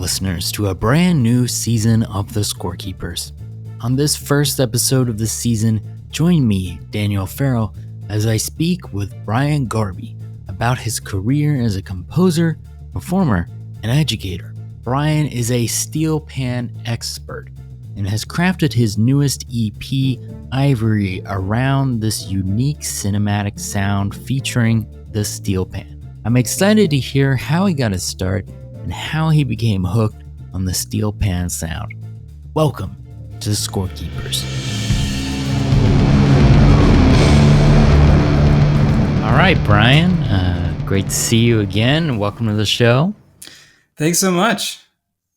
listeners, to a brand new season of The Scorekeepers. On this first episode of the season, join me, Daniel Farrell, as I speak with Bryan Garbe about his career as a composer, performer, and educator. Bryan is a Steelpan expert and has crafted his newest EP, Ivory, around this unique cinematic sound featuring the Steelpan. I'm excited to hear how he got his start and how he became hooked on the Steelpan sound. Welcome to the Scorekeepers. All right, Bryan, great to see you again. Welcome to the show. Thanks so much.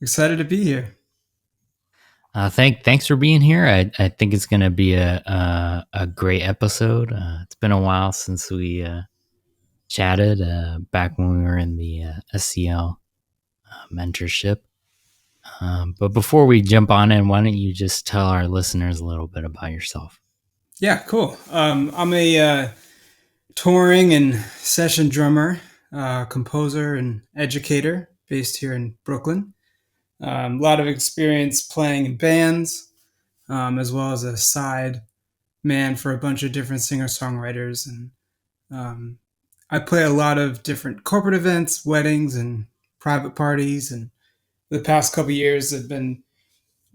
Excited to be here. Thanks for being here. I think it's going to be a great episode. It's been a while since we chatted back when we were in the SCL mentorship. But before we jump on in, why don't you just tell our listeners a little bit about yourself? Yeah, cool. I'm a touring and session drummer, composer, and educator based here in Brooklyn. A lot of experience playing in bands, as well as a side man for a bunch of different singer-songwriters. And I play a lot of different corporate events, weddings, and private parties. And the past couple of years, I've been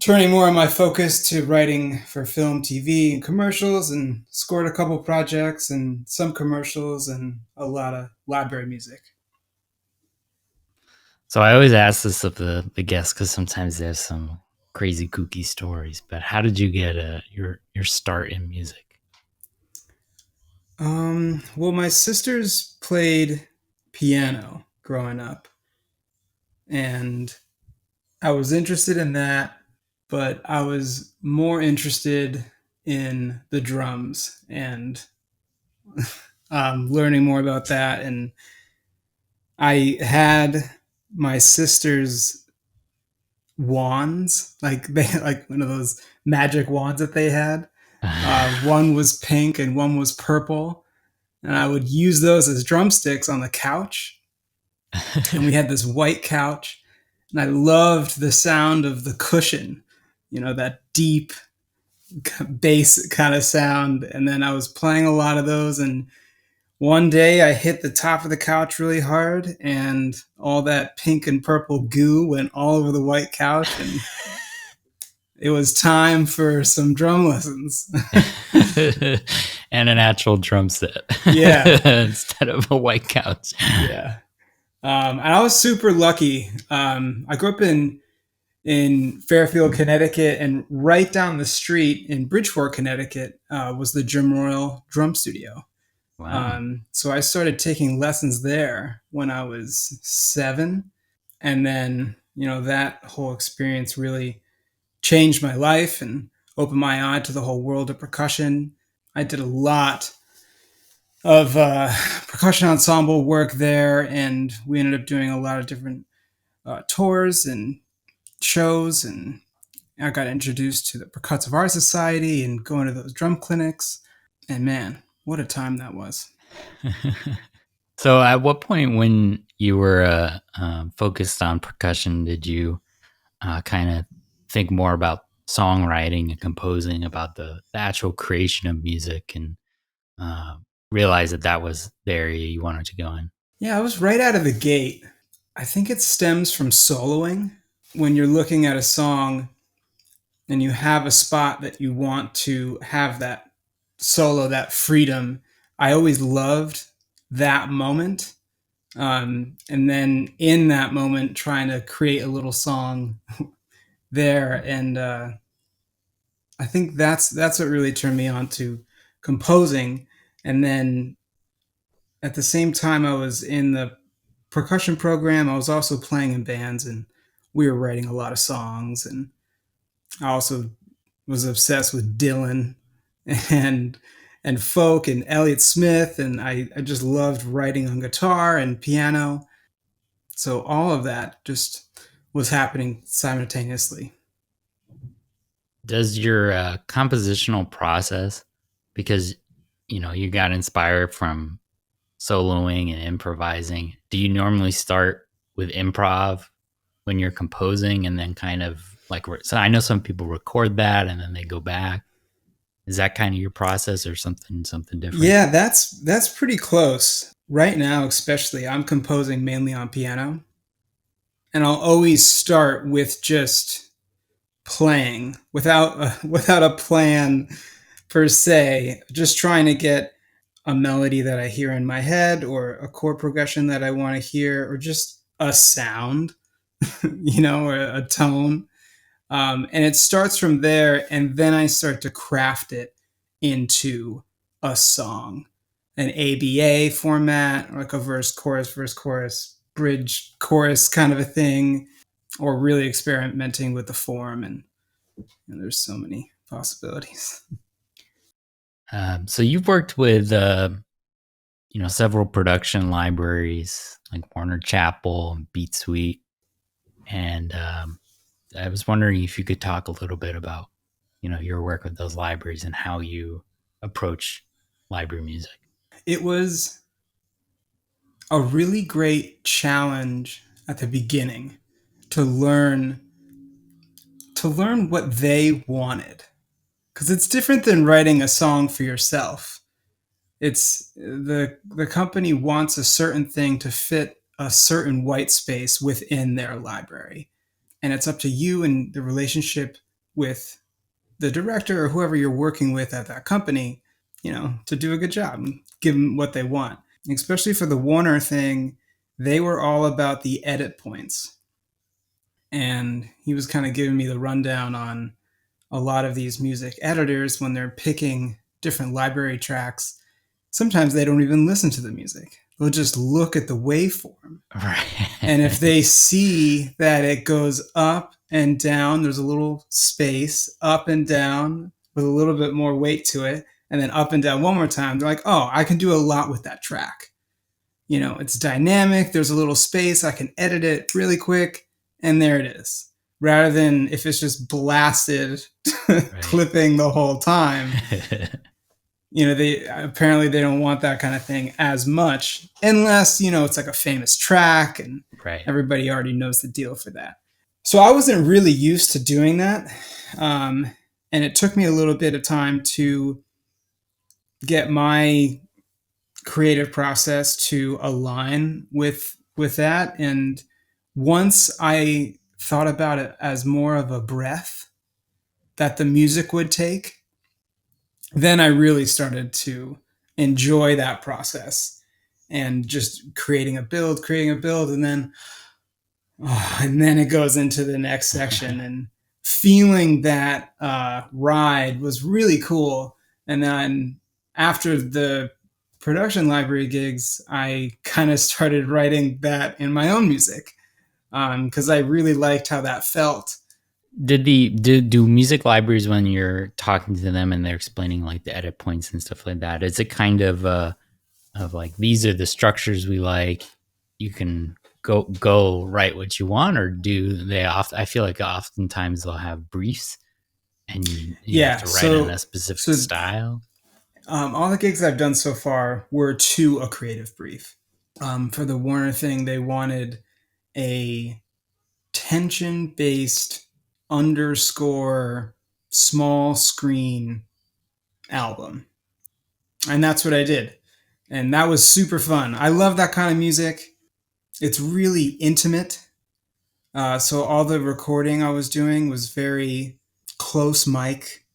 turning more of my focus to writing for film, TV, and commercials, and scored a couple projects and some commercials and a lot of library music. So I always ask this of the guests because sometimes they have some crazy kooky stories. But how did you get your start in music? Well, my sisters played piano growing up, and I was interested in that, but I was more interested in the drums and learning more about that. And I had my sister's wands, like one of those magic wands that they had. One was pink and one was purple, and I would use those as drumsticks on the couch. And we had this white couch, and I loved the sound of the cushion, that deep bass kind of sound. And then I was playing a lot of those, and one day I hit the top of the couch really hard, and all that pink and purple goo went all over the white couch, and it was time for some drum lessons. And an actual drum set. Yeah. Instead of a white couch. Yeah. And I was super lucky. I grew up in Fairfield, Connecticut, and right down the street in Bridgeport, Connecticut, was the Jim Royal Drum Studio. Wow. So I started taking lessons there when I was 7. And then, that whole experience really changed my life and opened my eye to the whole world of percussion. I did a lot of percussion ensemble work there, and we ended up doing a lot of different tours and shows, and I got introduced to the Percussive Art Society and going to those drum clinics. And man, what a time that was. So at what point when you were focused on percussion did you kind of think more about songwriting and composing, about the actual creation of music, and realize that was the area you wanted to go in? Yeah, I was right out of the gate. I think it stems from soloing. When you're looking at a song and you have a spot that you want to have that solo, that freedom, I always loved that moment. And then in that moment, trying to create a little song there. And I think that's what really turned me on to composing. And then at the same time I was in the percussion program, I was also playing in bands, and we were writing a lot of songs. And I also was obsessed with Dylan and folk and Elliott Smith, and I just loved writing on guitar and piano. So all of that just was happening simultaneously. Does your compositional process, because you got inspired from soloing and improvising, do you normally start with improv when you're composing and then kind of like, so I know some people record that and then they go back. Is that kind of your process or something different? Yeah, that's pretty close. Right now, especially, I'm composing mainly on piano, and I'll always start with just playing without a plan per se, just trying to get a melody that I hear in my head or a chord progression that I want to hear or just a sound, or a tone. And it starts from there, and then I start to craft it into a song, an ABA format, like a verse, chorus, bridge, chorus kind of a thing, or really experimenting with the form. And there's so many possibilities. So you've worked with, several production libraries like Warner Chappell, Beat Suite, and I was wondering if you could talk a little bit about, your work with those libraries and how you approach library music. It was a really great challenge at the beginning to learn what they wanted, because it's different than writing a song for yourself. It's the company wants a certain thing to fit a certain white space within their library, and it's up to you and the relationship with the director or whoever you're working with at that company, to do a good job and give them what they want. Especially for the Warner thing, they were all about the edit points. And he was kind of giving me the rundown on a lot of these music editors when they're picking different library tracks. Sometimes they don't even listen to the music. They'll just look at the waveform. Right. And if they see that it goes up and down, there's a little space, up and down with a little bit more weight to it, and then up and down one more time, they're like, oh, I can do a lot with that track. It's dynamic. There's a little space. I can edit it really quick, and there it is. Rather than if it's just blasted, clipping the whole time. They apparently they don't want that kind of thing as much, unless it's like a famous track and everybody already knows the deal for that. So I wasn't really used to doing that, and it took me a little bit of time to get my creative process to align with that. And once I thought about it as more of a breath that the music would take, then I really started to enjoy that process and just creating a build, and then it goes into the next section. And feeling that ride was really cool. And then after the production library gigs, I kind of started writing that in my own music because I really liked how that felt. Do music libraries, when you're talking to them and they're explaining like the edit points and stuff like that, is it kind of like, these are the structures we like, you can go write what you want, or do they I feel like oftentimes they'll have briefs and you have to write in a specific style? All the gigs I've done so far were to a creative brief. For the Warner thing, they wanted a tension-based underscore small screen album. And that's what I did. And that was super fun. I love that kind of music. It's really intimate. So all the recording I was doing was very close mic,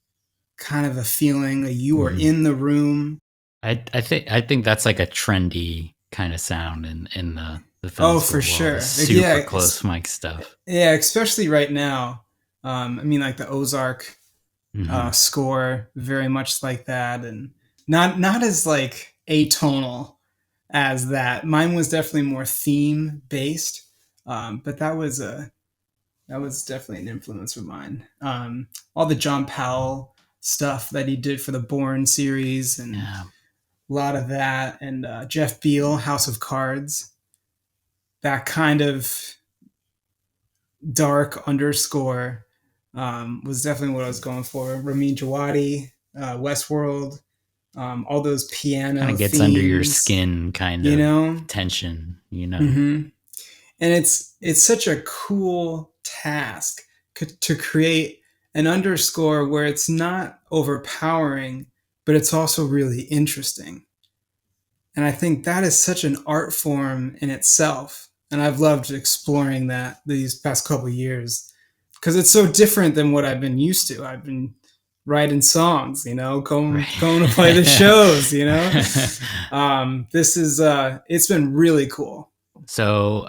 kind of a feeling that you are in the room. I think that's like a trendy kind of sound in the film. Oh, for sure. Super close mic stuff. Yeah, especially right now. Like the Ozark score, very much like that, and not as like atonal as that. Mine was definitely more theme based, but that was definitely an influence of mine. All the John Powell stuff that he did for the Bourne series, and a lot of that, and Jeff Beal, House of Cards. That kind of dark underscore was definitely what I was going for. Ramin Djawadi, Westworld, all those piano kind of gets themes, under your skin, kind of tension, Mm-hmm. And it's such a cool task to create an underscore where it's not overpowering, but it's also really interesting. And I think that is such an art form in itself. And I've loved exploring that these past couple of years because it's so different than what I've been used to. I've been writing songs, going to play the shows, This is it's been really cool. So,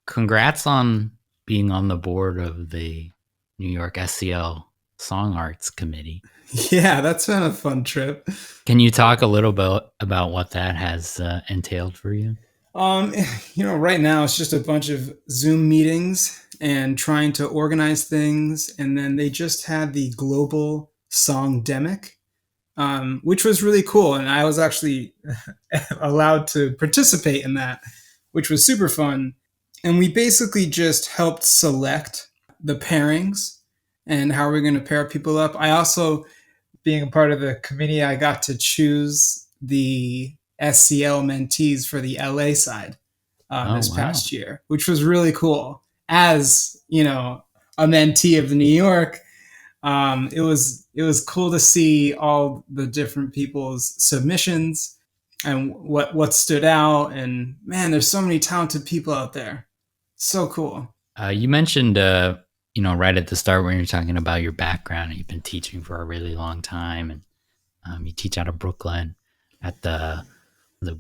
congrats on being on the board of the New York SCL Song Arts Committee. Yeah, that's been a fun trip. Can you talk a little bit about what that has entailed for you? Right now it's just a bunch of Zoom meetings and trying to organize things. And then they just had the global Song-demic, which was really cool. And I was actually allowed to participate in that, which was super fun. And we basically just helped select the pairings and how we're going to pair people up. I also, being a part of the committee, I got to choose the SCL mentees for the LA side this past year, which was really cool. As a mentee of the New York, it was cool to see all the different people's submissions and what stood out. And man, there's so many talented people out there. So cool. You mentioned, right at the start when you're talking about your background, you've been teaching for a really long time, and you teach out of Brooklyn at the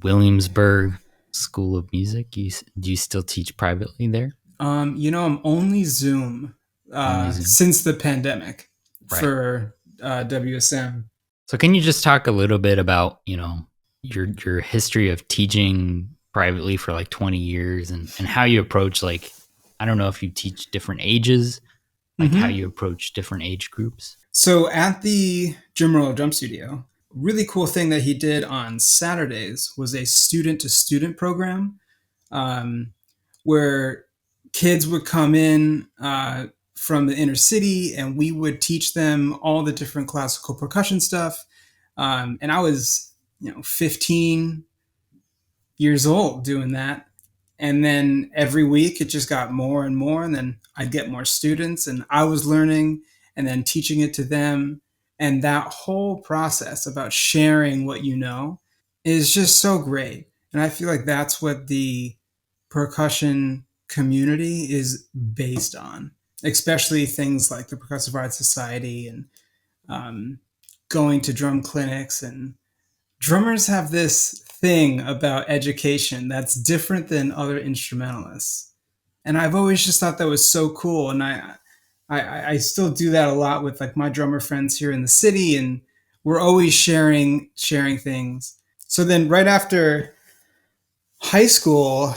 Williamsburg School of Music. Do you still teach privately there? I'm only Zoom, since the pandemic for WSM. So can you just talk a little bit about, your history of teaching privately for like 20 years and how you approach, like, I don't know if you teach different ages, like how you approach different age groups? So at the Jim Royal Drum Studio, really cool thing that he did on Saturdays was a student-to-student program, where kids would come in from the inner city, and we would teach them all the different classical percussion stuff. And I was, 15 years old doing that. And then every week it just got more and more. And then I'd get more students, and I was learning and then teaching it to them. And that whole process about sharing what you know is just so great. And I feel like that's what the percussion community is based on, especially things like the Percussive Arts Society and going to drum clinics. And drummers have this thing about education that's different than other instrumentalists. And I've always just thought that was so cool. And I still do that a lot with like my drummer friends here in the city, and we're always sharing things. So then right after high school,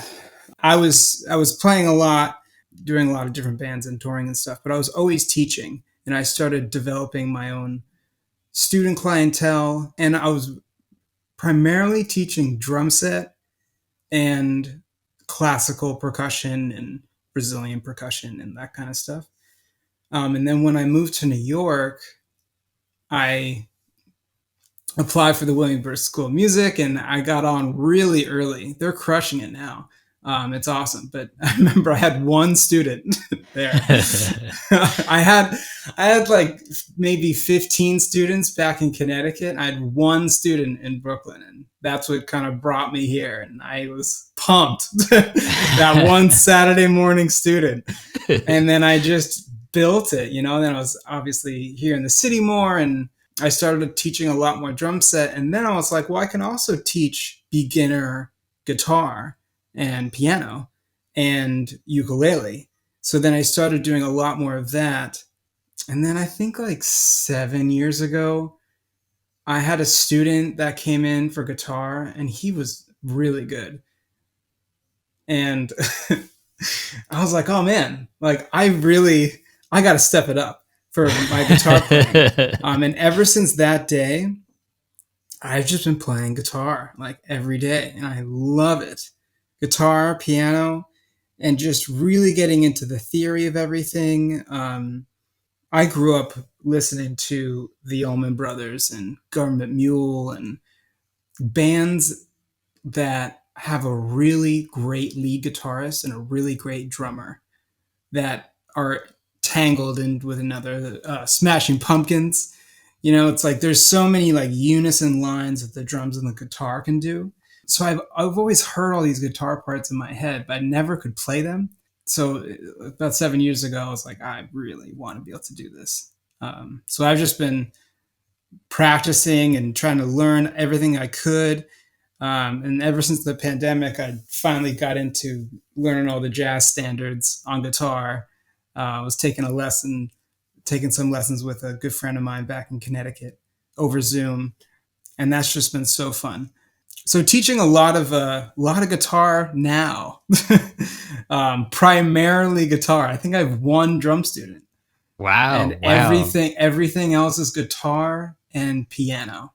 I was playing a lot, doing a lot of different bands and touring and stuff, but I was always teaching, and I started developing my own student clientele, and I was primarily teaching drum set and classical percussion and Brazilian percussion and that kind of stuff. And then when I moved to New York, I applied for the Williamsburg School of Music, and I got on really early. They're crushing it now. It's awesome. But I remember I had one student there. I had like maybe 15 students back in Connecticut. I had one student in Brooklyn, and that's what kind of brought me here. And I was pumped. That one Saturday morning student. And then I just built it, Then I was obviously here in the city more, and I started teaching a lot more drum set. And then I was like, well, I can also teach beginner guitar and piano and ukulele. So then I started doing a lot more of that. And then I think like 7 years ago, I had a student that came in for guitar, and he was really good. And I was like, oh man, like I got to step it up for my guitar playing. And ever since that day, I've just been playing guitar like every day, and I love it. Guitar, piano, and just really getting into the theory of everything. I grew up listening to the Allman Brothers and Government Mule and bands that have a really great lead guitarist and a really great drummer that are tangled in with another. Smashing Pumpkins, it's like there's so many like unison lines that the drums and the guitar can do. So I've always heard all these guitar parts in my head, but I never could play them. So about 7 years ago, I was like, I really want to be able to do this. So I've just been practicing and trying to learn everything I could. And ever since the pandemic, I finally got into learning all the jazz standards on guitar. I was taking some lessons with a good friend of mine back in Connecticut over Zoom, and that's just been so fun. So teaching a lot of guitar now, primarily guitar. I think I have one drum student, Wow, and wow. everything else is guitar and piano.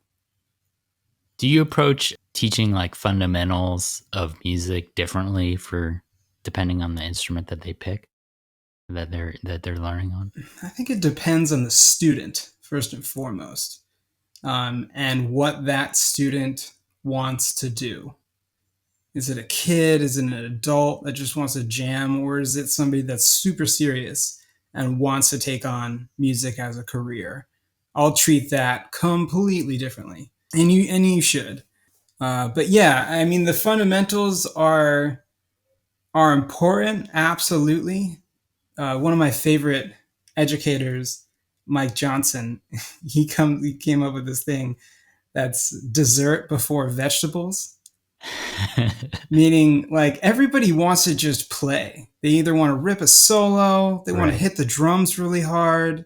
Do you approach teaching like fundamentals of music differently for depending on the instrument that they pick that they're learning on? I think it depends on the student first and foremost, and what that student wants to do. Is it a kid? Is it an adult that just wants to jam? Or is it somebody that's super serious and wants to take on music as a career? I'll treat that completely differently. And you should. But yeah, I mean the fundamentals are important, absolutely. One of my favorite educators, Mike Johnson, he came up with this thing that's dessert before vegetables. Meaning, like, everybody wants to just play. They either want to rip a solo, they want to Right. hit the drums really hard,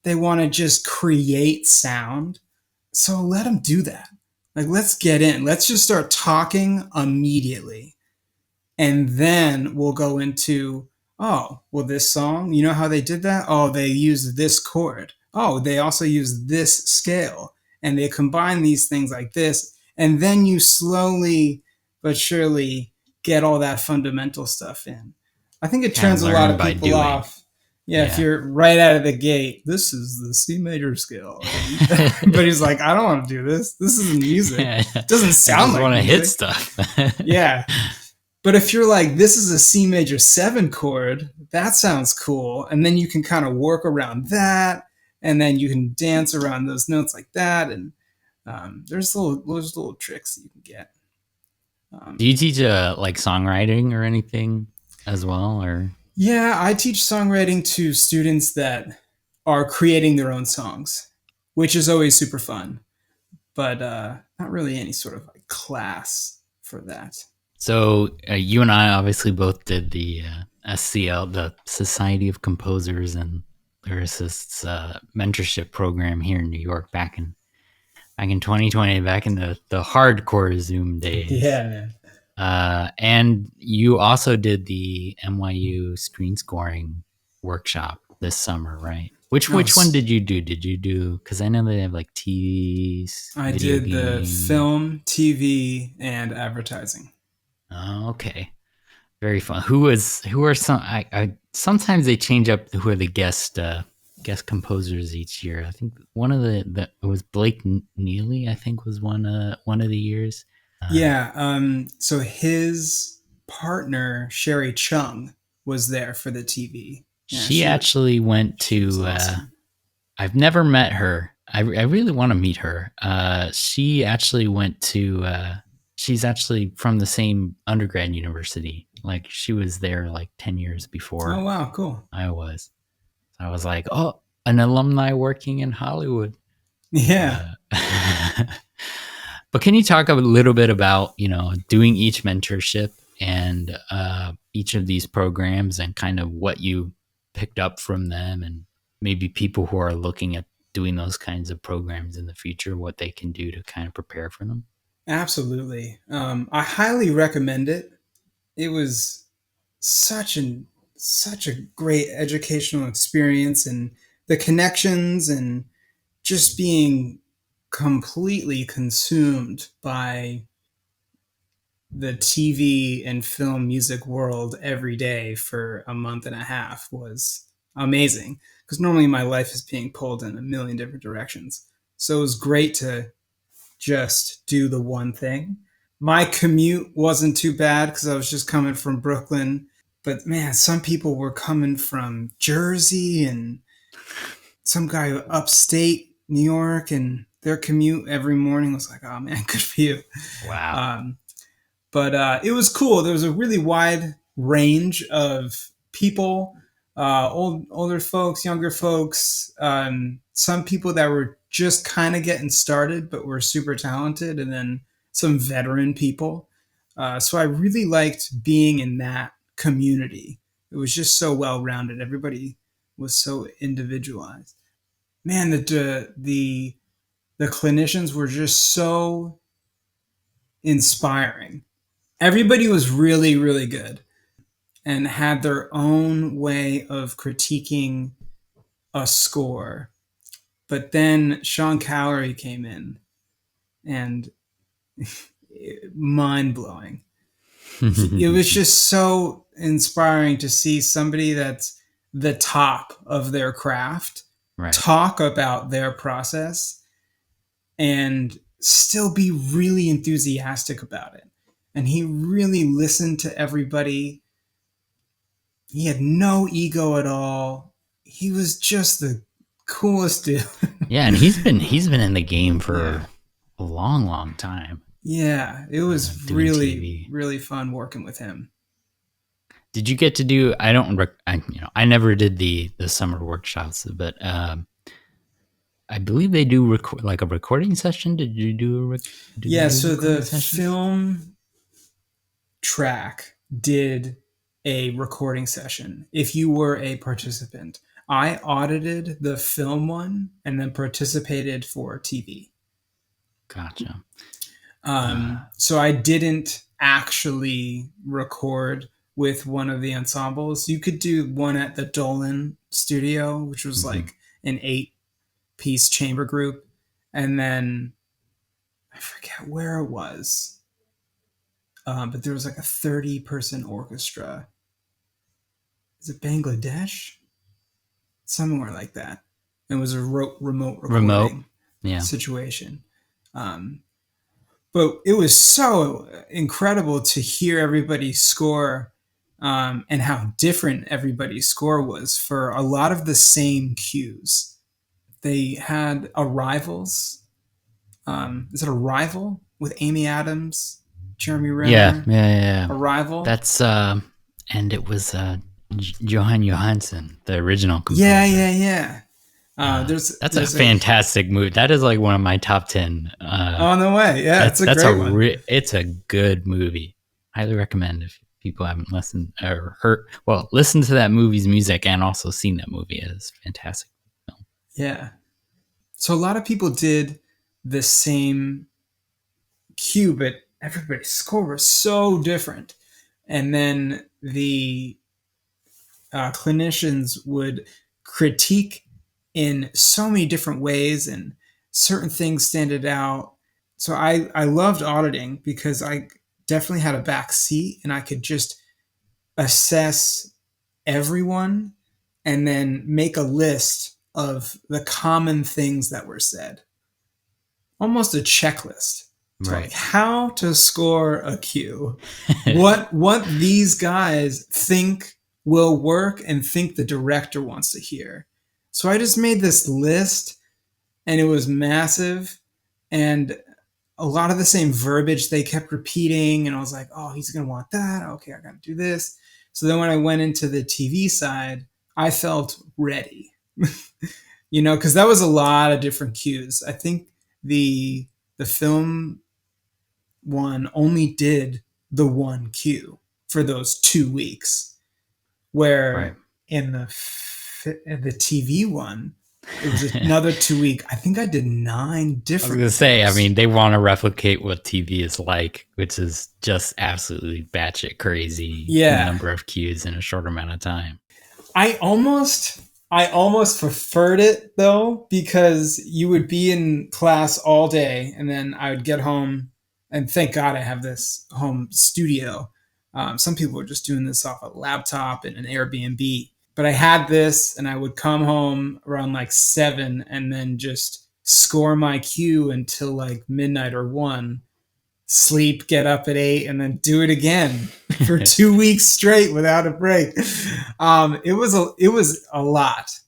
they want to just create sound. So let them do that. Like, let's get in. Let's just start talking immediately. And then we'll go into, oh, well, this song, you know how they did that? Oh, they used this chord. Oh, they also used this scale. And they combine these things like this. And then you slowly but surely get all that fundamental stuff in. I think it Kind of turns a lot learn of by people doing. off. Yeah, if Yeah. you're right out of the gate, this is the C major scale. But he's like, I don't want to do this. This isn't music. It doesn't I sound just like want to hit music. stuff. Yeah. But if you're like, this is a C major 7 chord, that sounds cool. And then you can kind of work around that. And then you can dance around those notes like that. And there's little tricks that you can get. Do you teach like songwriting or anything as well, or? Yeah, I teach songwriting to students that are creating their own songs, which is always super fun. But not really any sort of like class for that. So you and I obviously both did the SCL, the Society of Composers and Lyricists mentorship program here in New York back in 2020, back in the hardcore Zoom days. Yeah, man. And you also did the NYU screen scoring workshop this summer, right? Which one did you do? Did you do? Because I know they have like TVs, I video did the game. film, TV, and advertising. Oh, okay. Very fun. Who are some? I sometimes they change up who are the guest composers each year. I think one of the it was Blake Neely. I think was one of the years. Uh, Yeah. So his partner Sherry Chung was there for the TV. Yeah, she actually went she was to. awesome. I've never met her. I really want to meet her. She actually went to. She's actually from the same undergrad university. Like she was there like 10 years Oh before wow, cool. I was. I was like, oh, an alumni working in Hollywood. Yeah, Uh, but can you talk a little bit about doing each mentorship and each of these programs and kind of what you picked up from them and maybe people who are looking at doing those kinds of programs in the future, what they can do to kind of prepare for them? absolutely. I highly recommend it. It was such an such a great educational experience, and the connections and just being completely consumed by the TV and film music world every day for a month and a half was amazing. Because normally my life is being pulled in a million different directions. So it was great to just do the one thing. My commute wasn't too bad because I was just coming from Brooklyn. But man, some people were coming from Jersey and some guy upstate New York, and their commute every morning was like, oh man, good for you. Wow. But it was cool. There was a really wide range of people, older folks, younger folks, some people that were just kind of getting started but were super talented, and then some veteran people. So I really liked being in that community. It was just so well rounded. Everybody was so individualized. Man, the clinicians were just so inspiring. Everybody was really, really good and had their own way of critiquing a score. But then Sean Callery came in and mind blowing. It was just so inspiring to see somebody that's the top of their craft Right. talk about their process and still be really enthusiastic about it. And he really listened to everybody. He had no ego at all. He was just the coolest dude. Yeah, and he's been in the game for a long time. Yeah, it was doing really TV. really fun working with him. Did you get to do? I never did the summer workshops, but I believe they do like a recording session. Did you do So the film track did a recording session if you were a participant. I audited the film one and then participated for TV. Gotcha. So I didn't actually record with one of the ensembles. You could do one at the Dolan studio, which was like an 8-piece chamber group. And then I forget where it was. But there was like a 30-person orchestra. Is it Bangladesh? Somewhere like that. It was a remote recording situation. But it was so incredible to hear everybody's score and how different everybody's score was for a lot of the same cues. They had Arrivals. Is it Arrival with Amy Adams, Jeremy Renner? Yeah. Arrival. That's and it was Johan Johansson, the original composer. Yeah. That's a fantastic movie. That is like one of my top 10. On the way, yeah, it's a great one. It's a good movie. Highly recommend if people haven't listened or heard. Well, listen to that movie's music and also seen that movie. It's a fantastic film. Yeah. So a lot of people did the same cue, but everybody's score was so different. And then the clinicians would critique in so many different ways, and certain things standed out. So I loved auditing because I definitely had a back seat and I could just assess everyone and then make a list of the common things that were said. Almost a checklist. Right. Like how to score a cue. what these guys think will work and think the director wants to hear. So I just made this list and it was massive and a lot of the same verbiage they kept repeating, and I was like, oh, he's going to want that. Okay, I got to do this. So then when I went into the TV side, I felt ready. Because that was a lot of different cues. I think the film one only did the one cue for those 2 weeks, where in the TV one, it was another 2 week. I think I did 9 different. I was going to say, they want to replicate what TV is like, which is just absolutely batshit crazy. Yeah. Number of cues in a short amount of time. I almost preferred it though, because you would be in class all day and then I would get home, and thank God I have this home studio. Some people were just doing this off a laptop and an Airbnb. But I had this and I would come home around like 7 and then just score my cue until like midnight or 1. sleep, get up at 8, and then do it again for 2 weeks straight without a break. It was a lot,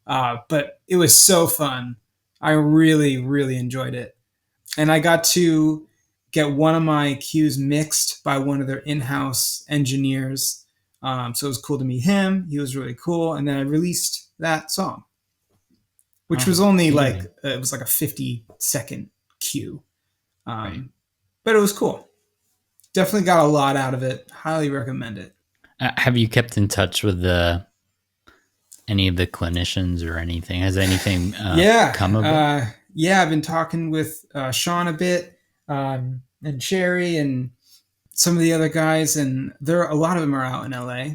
but it was so fun. I really, really enjoyed it. And I got to get one of my cues mixed by one of their in-house engineers. So it was cool to meet him. He was really cool. And then I released that song, which was only it was like a 50-second cue. Right. But it was cool. Definitely got a lot out of it. Highly recommend it. Have you kept in touch with any of the clinicians or anything? Has anything come of it? Yeah, I've been talking with Sean a bit, and Sherry and some of the other guys, and a lot of them are out in LA,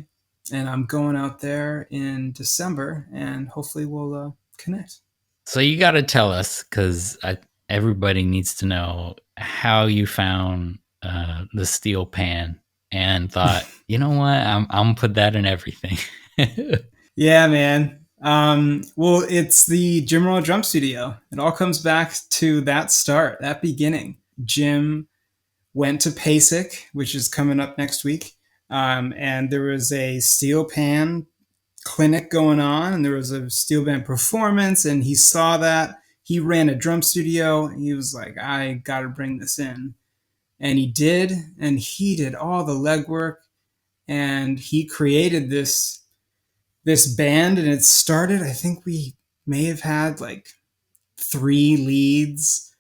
and I'm going out there in December, and hopefully we'll connect. So you got to tell us, because everybody needs to know how you found the steel pan and thought, you know what, I'm gonna put that in everything. Yeah, man. Well, it's the Jim Roll Drum Studio. It all comes back to that start, that beginning. Jim went to PASIC, which is coming up next week, and there was a steel pan clinic going on, and there was a steel band performance, and he saw that. He ran a drum studio, and he was like, I got to bring this in. And he did, and he did all the legwork, and he created this band, and it started, I think we may have had like 3 leads,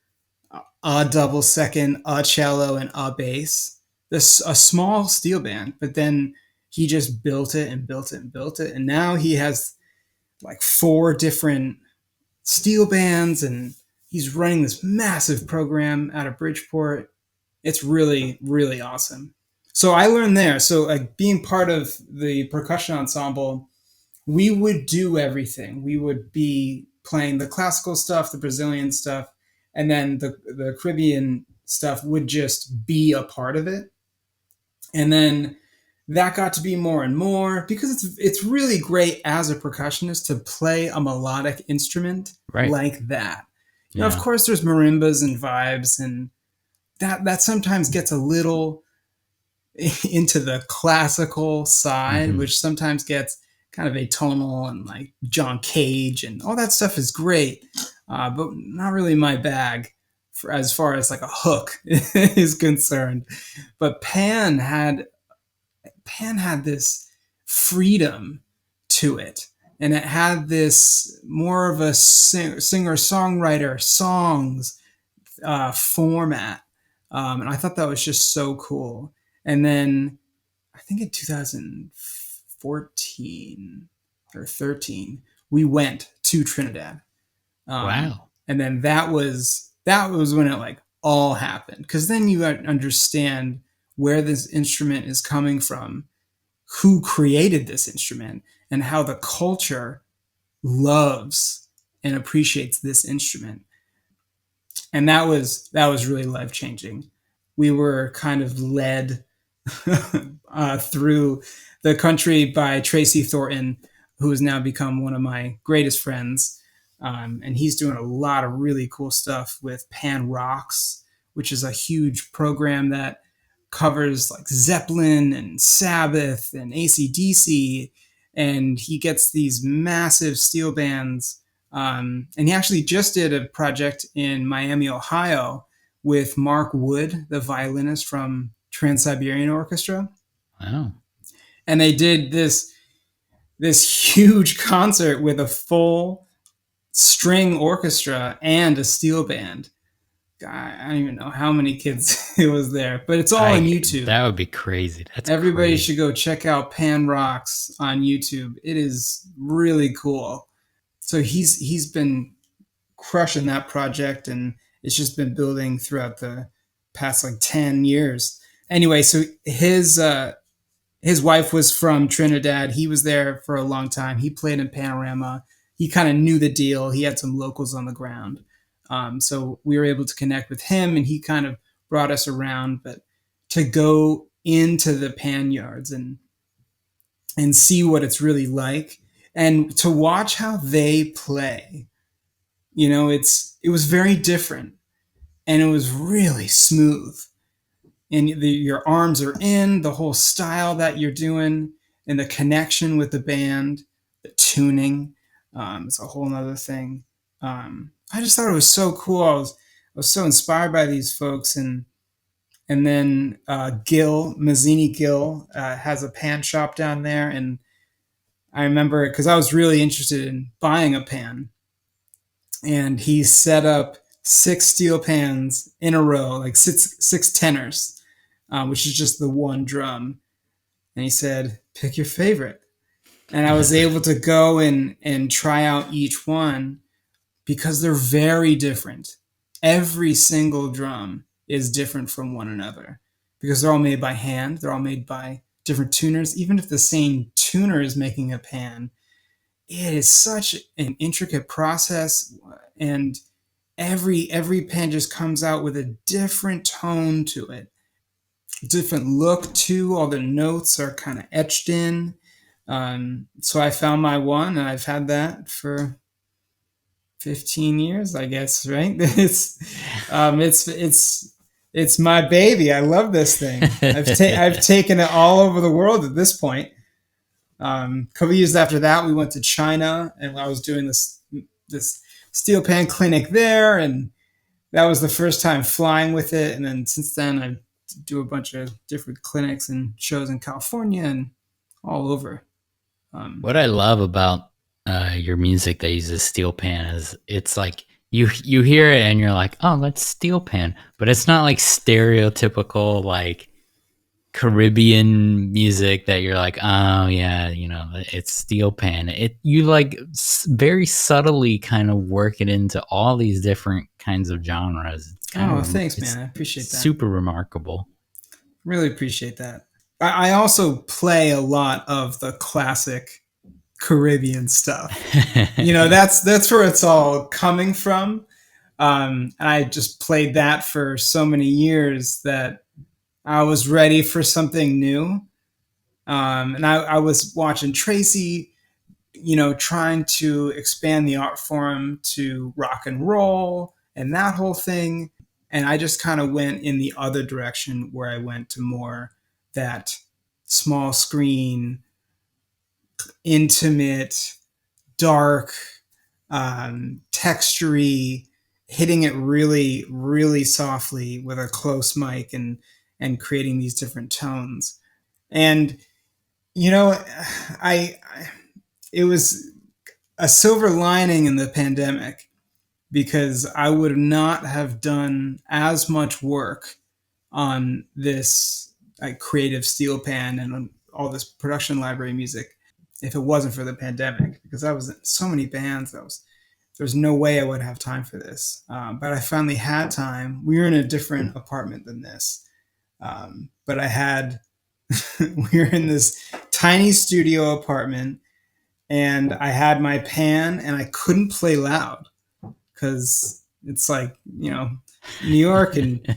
a double second, a cello, and a bass. A small steel band, but then he just built it and built it and built it, and now he has like 4 different steel bands, and he's running this massive program out of Bridgeport. It's really, really awesome. So I learned there. So like being part of the percussion ensemble, we would do everything. We would be playing the classical stuff, the Brazilian stuff, and then the Caribbean stuff would just be a part of it. And then that got to be more and more, because it's really great as a percussionist to play a melodic instrument like that. You know, of course, there's marimbas and vibes, and that sometimes gets a little into the classical side, which sometimes gets kind of atonal and like John Cage, and all that stuff is great, but not really my bag as far as like a hook is concerned. But Pan had this freedom to it, and it had this more of a singer-songwriter songs format, and I thought that was just so cool. And then I think in 2014 or 13 we went to Trinidad. Wow. And then that was when it like all happened, because then you understand where this instrument is coming from, who created this instrument, and how the culture loves and appreciates this instrument. And that was really life-changing. We were kind of led through the country by Tracy Thornton, who has now become one of my greatest friends. And he's doing a lot of really cool stuff with Pan Rocks, which is a huge program that covers like Zeppelin and Sabbath and AC/DC. And he gets these massive steel bands. And he actually just did a project in Miami, Ohio with Mark Wood, the violinist from Trans-Siberian Orchestra. Wow. And they did this huge concert with a full string orchestra and a steel band. I don't even know how many kids it was there, but it's all on YouTube. That would be crazy. Everybody should go check out Pan Rocks on YouTube. It is really cool. So he's been crushing that project, and it's just been building throughout the past like 10 years. Anyway, so his wife was from Trinidad. He was there for a long time. He played in Panorama. He kind of knew the deal. He had some locals on the ground. So we were able to connect with him, and he kind of brought us around. But to go into the pan yards and see what it's really like, and to watch how they play, you know, it was very different, and it was really smooth. and your arms are in the whole style that you're doing, and the connection with the band, the tuning. It's a whole nother thing. I just thought it was so cool. I was so inspired by these folks, and then Mazzini Gill, has a pan shop down there, and I remember because I was really interested in buying a pan, and he set up 6 steel pans in a row, like six tenors, which is just the one drum. And he said, "Pick your favorite." And I was able to go and try out each one because they're very different. Every single drum is different from one another because they're all made by hand. They're all made by different tuners. Even if the same tuner is making a pan, it is such an intricate process, and every pan just comes out with a different tone to it, different look too. All the notes are kind of etched in. So I found my one, and I've had that for 15 years, I guess, right? It's my baby. I love this thing. I've taken it all over the world at this point. A couple of years after that, we went to China, and I was doing this steel pan clinic there, and that was the first time flying with it. And then since then, I do a bunch of different clinics and shows in California and all over. What I love about your music that uses steel pan is it's like you hear it and you're like, oh, that's steel pan, but it's not like stereotypical like Caribbean music that you're like, oh yeah, it's steel pan. You like very subtly kind of work it into all these different kinds of genres. It's kind of, thanks, man. I appreciate that. Super remarkable. Really appreciate that. I also play a lot of the classic Caribbean stuff. That's where it's all coming from. And I just played that for so many years that I was ready for something new. And I was watching Tracy, trying to expand the art form to rock and roll and that whole thing. And I just kind of went in the other direction where I went to more that small screen, intimate, dark, textury, hitting it really, really softly with a close mic and creating these different tones. And it was a silver lining in the pandemic because I would not have done as much work on this creative steel pan and on all this production library music if it wasn't for the pandemic, because I was in so many bands. There's no way I would have time for this. But I finally had time. We were in a different apartment than this. But we were in this tiny studio apartment, and I had my pan, and I couldn't play loud because it's like, New York, and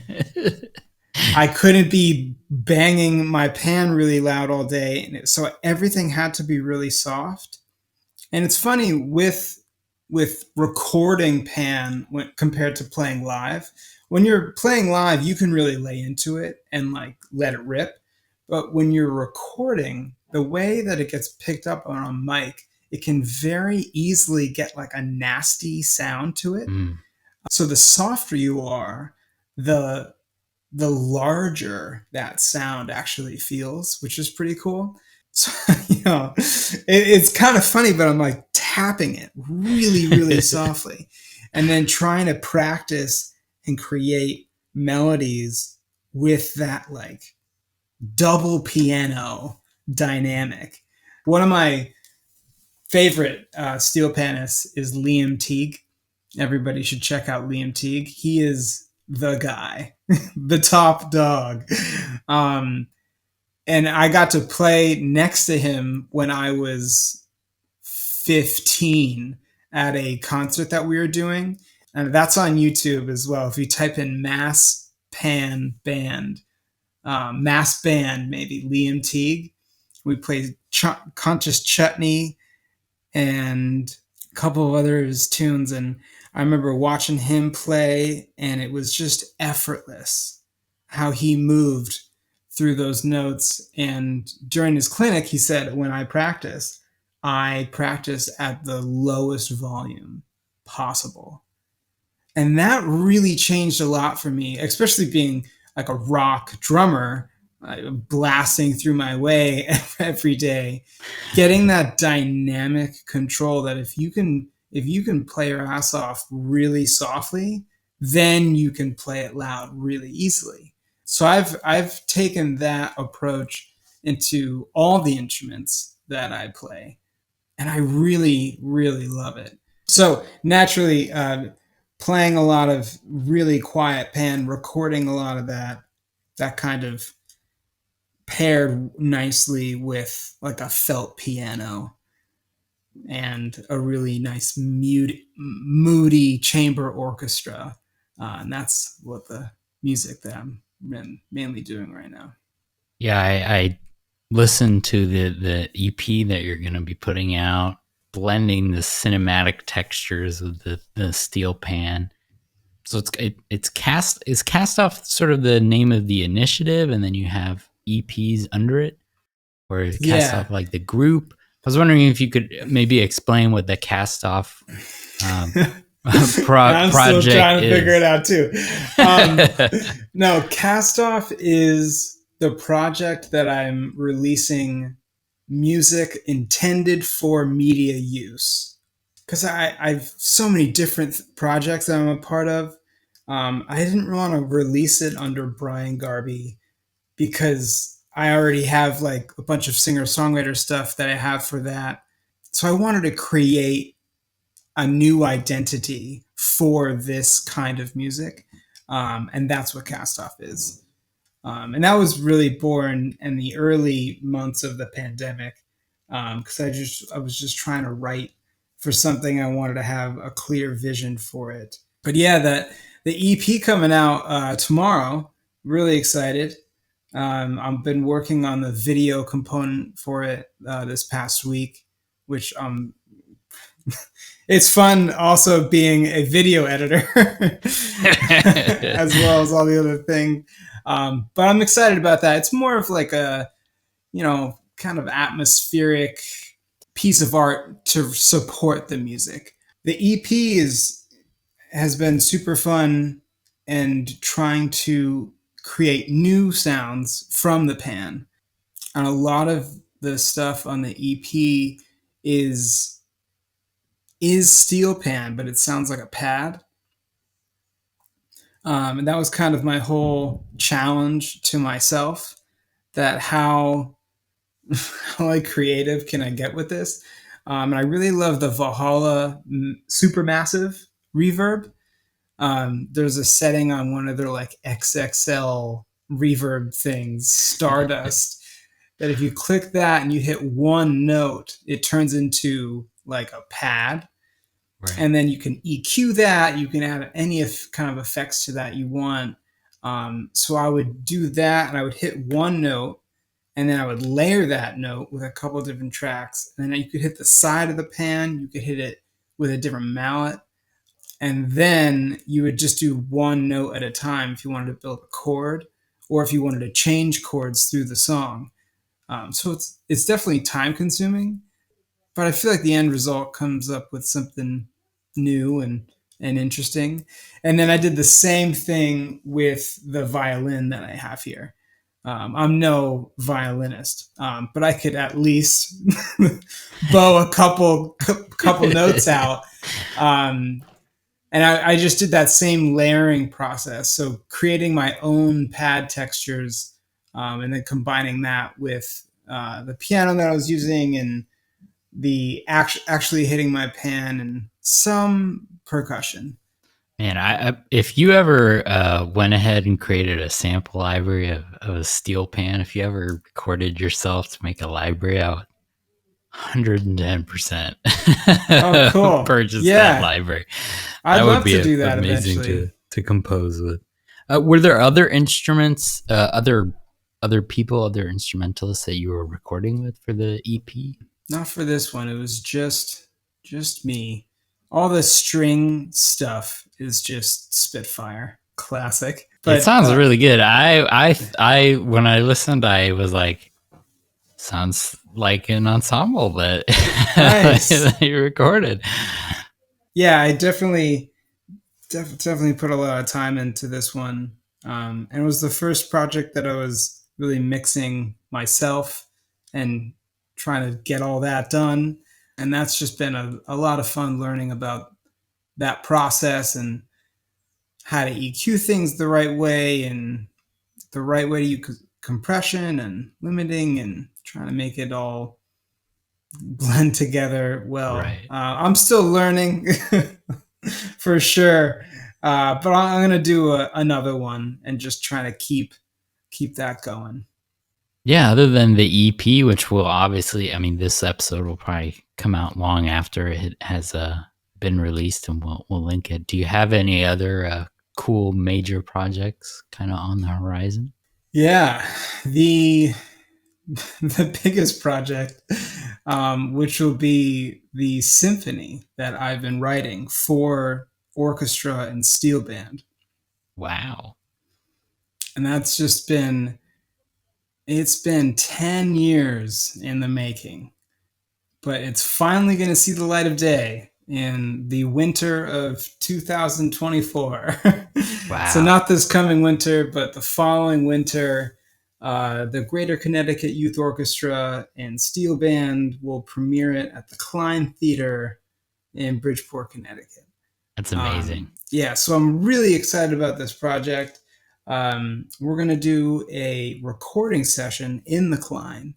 I couldn't be banging my pan really loud all day. And so everything had to be really soft. And it's funny with recording pan compared to playing live. When you're playing live, you can really lay into it and like let it rip. But when you're recording, the way that it gets picked up on a mic, it can very easily get like a nasty sound to it. So the softer you are, the larger that sound actually feels, which is pretty cool. So, it's kind of funny, but I'm like tapping it really, really softly and then trying to practice and create melodies with that like double piano dynamic. One of my favorite steel panists is Liam Teague. Everybody should check out Liam Teague. He is the guy, the top dog. And I got to play next to him when I was 15 at a concert that we were doing. And that's on YouTube as well. If you type in Mass Pan Band, Mass Band, maybe Liam Teague, we played Conscious Chutney and a couple of other his tunes. And I remember watching him play, and it was just effortless. how he moved through those notes. And during his clinic, he said, when I practice at the lowest volume possible. And that really changed a lot for me, especially being like a rock drummer, blasting through my way every day. Getting that dynamic control that if you can play your ass off really softly, then you can play it loud really easily. So I've taken that approach into all the instruments that I play, and I really really love it. So naturally, playing a lot of really quiet pan, recording a lot of that kind of paired nicely with like a felt piano and a really nice moody chamber orchestra. And that's what the music that I'm mainly doing right now. Yeah, I listened to the EP that you're going to be putting out, blending the cinematic textures of the steel pan. So it's cast off sort of the name of the initiative, and then you have EPs under it, or cast Yeah. off like the group. I was wondering if you could maybe explain what the cast off um, I'm still project trying to is. figure it out too. No, Cast Off is the project that I'm releasing music intended for media use. Because I've so many different projects that I'm a part of. I didn't want to release it under Bryan Garbe because I already have like a bunch of singer-songwriter stuff that I have for that. So I wanted to create a new identity for this kind of music. And that's what Cast Off is. And that was really born in the early months of the pandemic, because I was just trying to write for something. I wanted to have a clear vision for it. But yeah, that the EP coming out tomorrow. Really excited. I've been working on the video component for it this past week, which it's fun also being a video editor as well as all the other things. But I'm excited about that. It's more of like a, kind of atmospheric piece of art to support the music. The EP has been super fun and trying to create new sounds from the pan. And a lot of the stuff on the EP is steel pan, but it sounds like a pad. And that was kind of my whole challenge to myself, that how like creative can I get with this? And I really love the Valhalla Supermassive reverb. There's a setting on one of their like XXL reverb things, Stardust, that if you click that and you hit one note, it turns into like a pad. Right. And then you can EQ that. You can add any kind of effects to that you want. So I would do that, and I would hit one note, and then I would layer that note with a couple of different tracks. And then you could hit the side of the pan. You could hit it with a different mallet, and then you would just do one note at a time if you wanted to build a chord, or if you wanted to change chords through the song. So it's definitely time consuming, but I feel like the end result comes up with something new and interesting. And then I did the same thing with the violin that I have here. I'm no violinist, but I could at least bow a couple notes out. And I just did that same layering process. So creating my own pad textures, and then combining that with the piano that I was using, and the actually hitting my pan, and some percussion. Man, if you ever went ahead and created a sample library of a steel pan, if you ever recorded yourself to make a library, I would 110% Oh, cool. purchase that Yeah. library. I'd That would love be to do that amazing eventually. to compose with. Were there other instruments, other people, other instrumentalists that you were recording with for the EP? Not for this one. It was just me. All the string stuff is just Spitfire. classic. It But sounds really good. I when I listened, I was like, sounds like an ensemble that nice. that you recorded. Yeah, I definitely put a lot of time into this one. And it was the first project that I was really mixing myself and trying to get all that done. And that's just been a lot of fun learning about that process and how to EQ things the right way and the right way to use compression and limiting and trying to make it all blend together well. Right. I'm still learning for sure, but I'm gonna do another one and just try to keep that going. Yeah, other than the EP, which will obviously, I mean, this episode will probably come out long after it has been released, and we'll link it. Do you have any other cool major projects kind of on the horizon? Yeah, the the biggest project, which will be the symphony that I've been writing for orchestra and steel band, Wow, and that's just been it's been 10 years in the making, but it's finally going to see the light of day in the winter of 2024. So, wow, not this coming winter, but the following winter, the Greater Connecticut Youth Orchestra and Steel Band will premiere it at the Klein Theater in Bridgeport, Connecticut. that's amazing. Yeah, so I'm really excited about this project. We're going to do a recording session in the Klein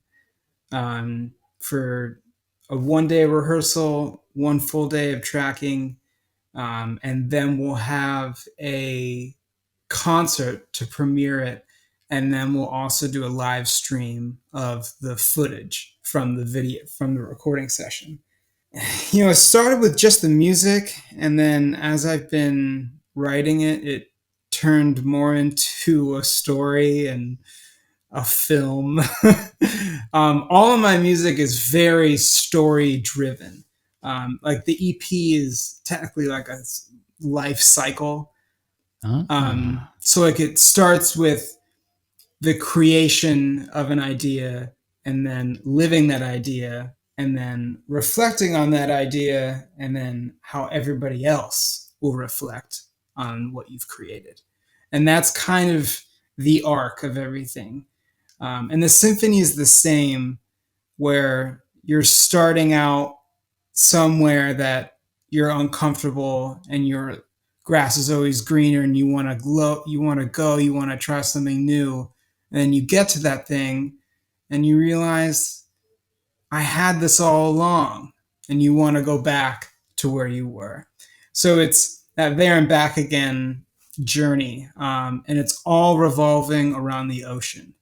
for a 1 day rehearsal, 1 full day of tracking, and then we'll have a concert to premiere it. And then we'll also do a live stream of the footage from the video, from the recording session. It started with just the music, and then as I've been writing it, it turned more into a story and a film. All of my music is very story driven. Like the EP is technically like a life cycle. Ah, So like it starts with the creation of an idea and then living that idea and then reflecting on that idea and then how everybody else will reflect on what you've created. And that's kind of the arc of everything. And the symphony is the same, where you're starting out somewhere that you're uncomfortable and your grass is always greener and you want to glow, you want to try something new. And then you get to that thing and you realize I had this all along and you want to go back to where you were. So it's that there and back again journey. And it's all revolving around the ocean.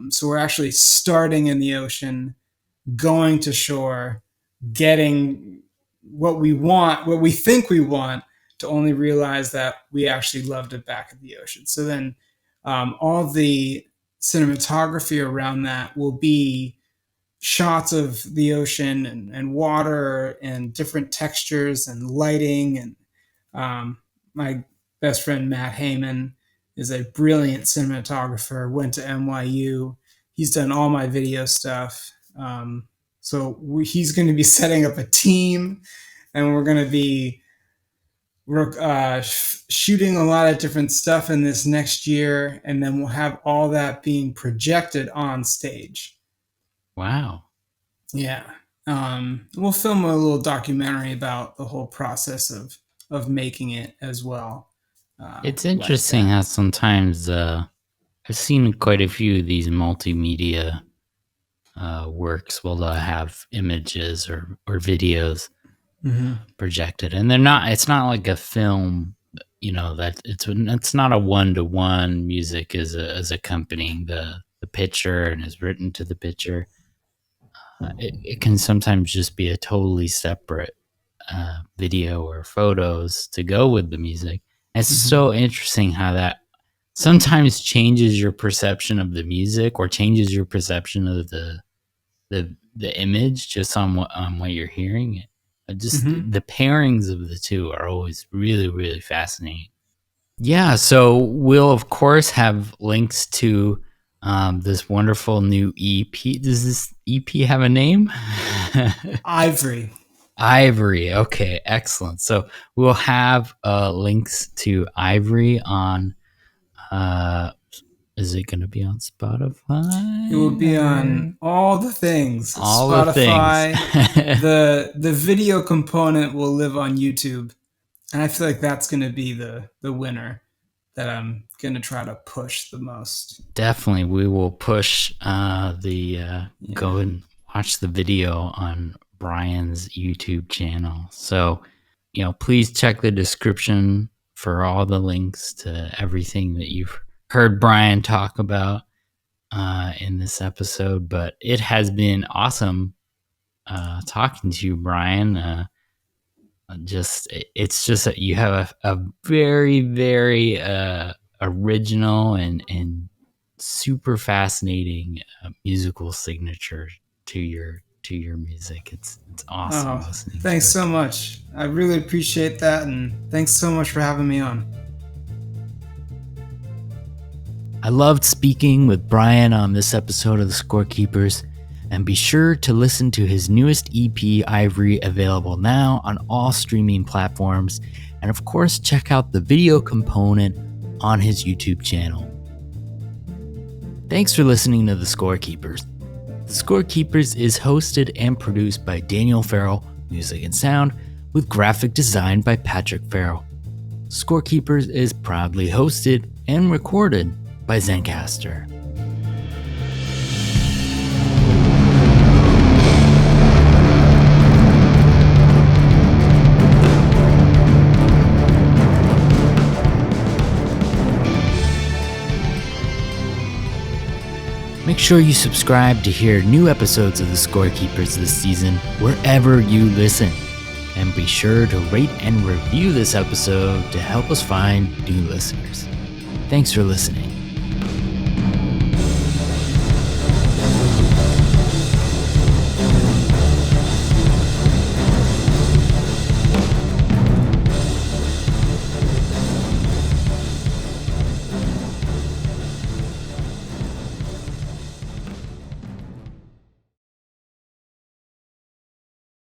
So we're actually starting in the ocean, going to shore, getting what we want, what we think we want, to only realize that we actually loved it back at the ocean. So then all the cinematography around that will be shots of the ocean and water and different textures and lighting. And my best friend Matt Heyman is a brilliant cinematographer. Went to NYU. He's done all my video stuff. He's going to be setting up a team, and we're going to be shooting a lot of different stuff in this next year, and then we'll have all that being projected on stage. wow. Yeah. We'll film a little documentary about the whole process of making it as well. It's Like interesting that. how sometimes I've seen quite a few of these multimedia works will have images or videos Mm-hmm. projected, and they're not. It's not like a film, that it's not a one-to-one. Music is accompanying the picture and is written to the picture. It can sometimes just be a totally separate video or photos to go with the music. It's Mm-hmm. so interesting how that sometimes changes your perception of the music or changes your perception of the image just on what you're hearing. Just Mm-hmm. the pairings of the two are always really, really fascinating. Yeah, so we'll of course have links to this wonderful new EP. Does this EP have a name? Ivory. Ivory. Okay, excellent. So we'll have links to Ivory on. Is it going to be on Spotify? It will be on all the things. All Spotify. the things. The video component will live on YouTube, and I feel like that's going to be the winner that I'm going to try to push the most. Definitely, we will push go and watch the video on Bryan's YouTube channel. So, please check the description for all the links to everything that you've heard Bryan talk about in this episode. But it has been awesome talking to you, Bryan. It's just that you have a very, very original and super fascinating musical signature to your music. It's awesome listening. Thanks so much. I really appreciate that, and thanks so much for having me on. I loved speaking with Bryan on this episode of The Scorekeepers, and be sure to listen to his newest EP, Ivory, available now on all streaming platforms, and of course check out the video component on his YouTube channel. Thanks for listening to The Scorekeepers. The Scorekeepers is hosted and produced by Daniel Farrell, music and sound, with graphic design by Patrick Farrell. Scorekeepers is proudly hosted and recorded by Zencastr. Make sure you subscribe to hear new episodes of The Scorekeepers this season wherever you listen. And be sure to rate and review this episode to help us find new listeners. Thanks for listening.